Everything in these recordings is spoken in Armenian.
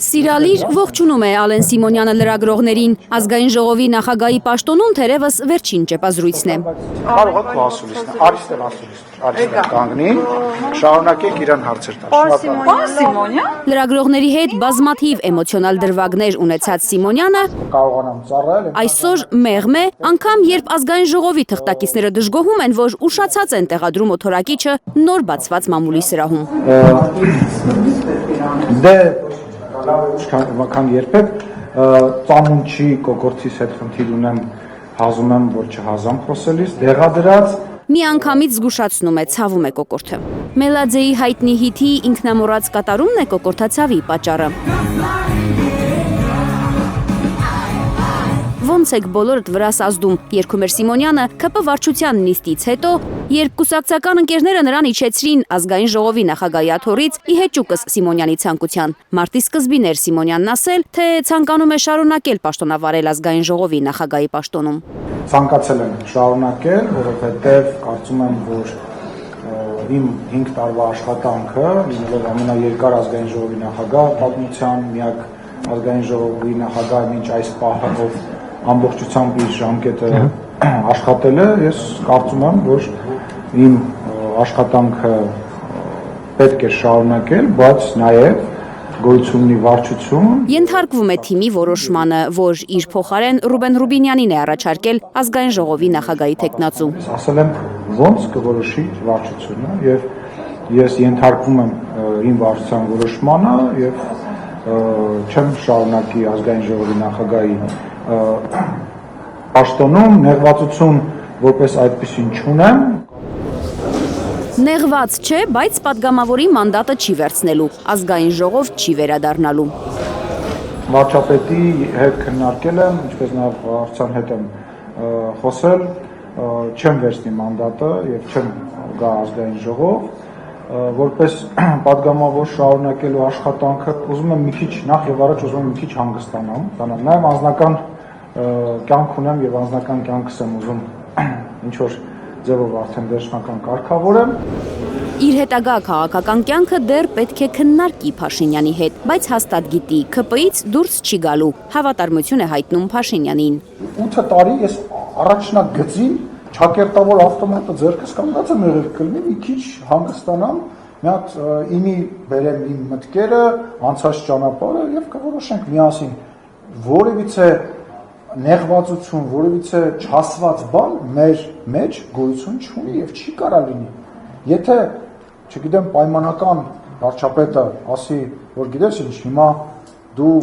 Սիրալիր ողջունում է Ալեն Սիմոնյանը լրագրողներին, ազգային ժողովի նախագահի պաշտոնում թերևս վերջին ճեպազրույցն է։ Կարող եք ասուլիսն, արիստել կանգնի, շարունակեք իրան հարցեր տալ։ Լրագրողների հետ բազմաթիվ էմոցիոնալ դրվագներ ունեցած Սիմոնյանը կարողանամ ծառայել այսօր մեղմ է, անգամ երբ ազգային ժողովի թղթակիցները դժգոհում են, որ ուշացած են տեղադրում օթորակիչը նոր բացված մամուլի սրահում։ Դե քան երբեք ծանուն չի կոկորտից հետ խնդիր ունեմ, հազում եմ, որ չհազամ խոսելիս, դեղադրած Մի անգամից զգուշացնում է, ցավում է կոկորտը։ Մելաձեի հայտնի հիթի ինքնամոռաց կատարումն է կոկորտացավի պատճառը։ Ոնց եք բոլորդ վրաս ազդում, երգում էր Սիմոնյանը ԿՊ վարչության նիստից հետո, երբ կուսակցական ընկերները նրան իջեցրին ազգային ժողովի նախագահի աթոռից ի հեճուկս Սիմոնյանի ցանկության։ Մարտի սկզբին էր Սիմոնյանն ասել, թե ցանկանում է շարունակել պաշտոնավարել ազգային ժողովի նախագահի պաշտոնում։ Ցանկացել եմ շարունակել, որովհետև կարծում եմ, որ իմ 5 տարվա աշխատանքը, լինելով ամենաերկար ազգային ժողովի նախագահ, պատմության միակ ազգային ժողովի նախագահ մինչ այս պահը, ով ամբողջությամբ իր ժամկետը աշխատել է, ես կարծում եմ, որ իմ աշխատանքը պետք է շարունակել, բայց նաև գոյություն ունի վարչություն։ Ենթարկվում է թիմի որոշմանը, որ իր փոխարեն Ռուբեն Ռուբինյանին է առաջարկել ազգային ժողովի նախագահի թեկնածու։ Ասել եմ, ոնց կորոշի վարչությունը, եւ ես ենթարկվում եմ իմ վարչության որոշմանը եւ չեմ շարունակի ազգային ժողովի նախագահի պաշտոնում, նեղվածություն որպես այդպեսին չունեմ։ Նեղված չէ, բայց պատգամավորի մանդատը չի վերցնելու, ազգային ժողով չի վերադառնալու։ Վարչապետի հետ քննարկել եմ, ինչպես նաև վարչության հետ եմ խոսել, չեմ վերցնի մանդատը եւ չեմ գա ազգային ժողով, որպես պատգամավոր շարունակելու աշխատանքը ուզում եմ մի քիչ նախ եւ առաջ ուզում եմ մի քիչ հանգստանամ, նաև անձնական կյանք ունեմ եւ անձնական կյանքս եմ ուզում ինչ որ ձևով արդեն վերջնական կարգավորեմ։ Իր հետագա քաղաքական կյանքը դեռ պետք է քննարկի Փաշինյանի հետ, բայց հաստատ գիտի, ԿՊ-ից դուրս չի գալու, հավատարմություն է հայտնում Փաշինյանին։ 8 տարի ես առաջնագծին ճակերտավոր ավտոմատը ձեռքս կանգնած եմ եղել կլինի, մի քիչ հանգստանամ, մի հատ իմի բերեմ իմ մտքերը, անցած ճանապարհը եւ կորոշենք միասին որևիցե նեղվածություն, որևիցե չասված բան մեր մեջ գոյություն չունի եւ չի կարա լինի։ Եթե, չգիտեմ, պայմանական վարչապետը ասի, որ գիտես ինչ, հիմա դու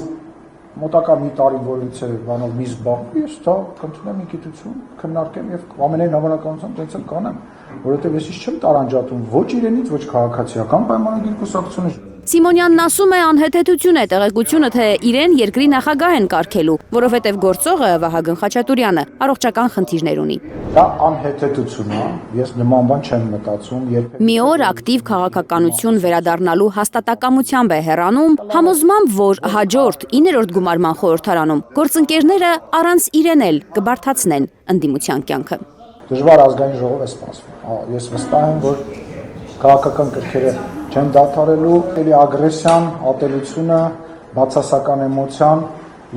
մոտակա մի տարի որևիցե բանով մի զբաղվի, ես դա կընդունեմ մի գիտություն, քննարկեմ եւ ամենայն հավանականությամբ տենց էլ կանեմ, որովհետեւ ես ինչ չեմ տարանջատում ոչ իրենից, ոչ քաղաքացիական պայմանագիր կուսակցությունից։ Սիմոնյանն ասում է անհեթեթություն է տեղեկությունը, թե իրեն երկրի նախագահ են կարգելու, որովհետև գործողը Վահագն Խաչատուրյանը առողջական խնդիրներ ունի։ Դա անհեթեթություն է, ես նման բան չեմ մտածում, երբեք։ Մի օր ակտիվ քաղաքականություն վերադառնալու հաստատակամությամբ է հեռանում, համոզմամբ, որ հաջորդ 9-րդ գումարման խորհրդարանում գործընկերները առանց իրեն էլ կբարդացնեն ընդդիմության կյանքը։ Դժվար ազգային ժողով է սպասվում։ Ես վստահ եմ, որ քաղաքական կրքերը չեն դադարելու, էլի ագրեսիան, ատելությունը, բացասական էմոցիան,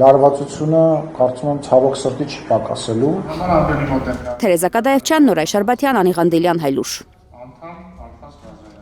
լարվածությունը, կարծում եմ ցավոք սրտի չի պակասելու։ Թերեզա Կադաևչյան, Նորայր Շարբաթյան, Անի Ղանդելյան, Հայլուշ։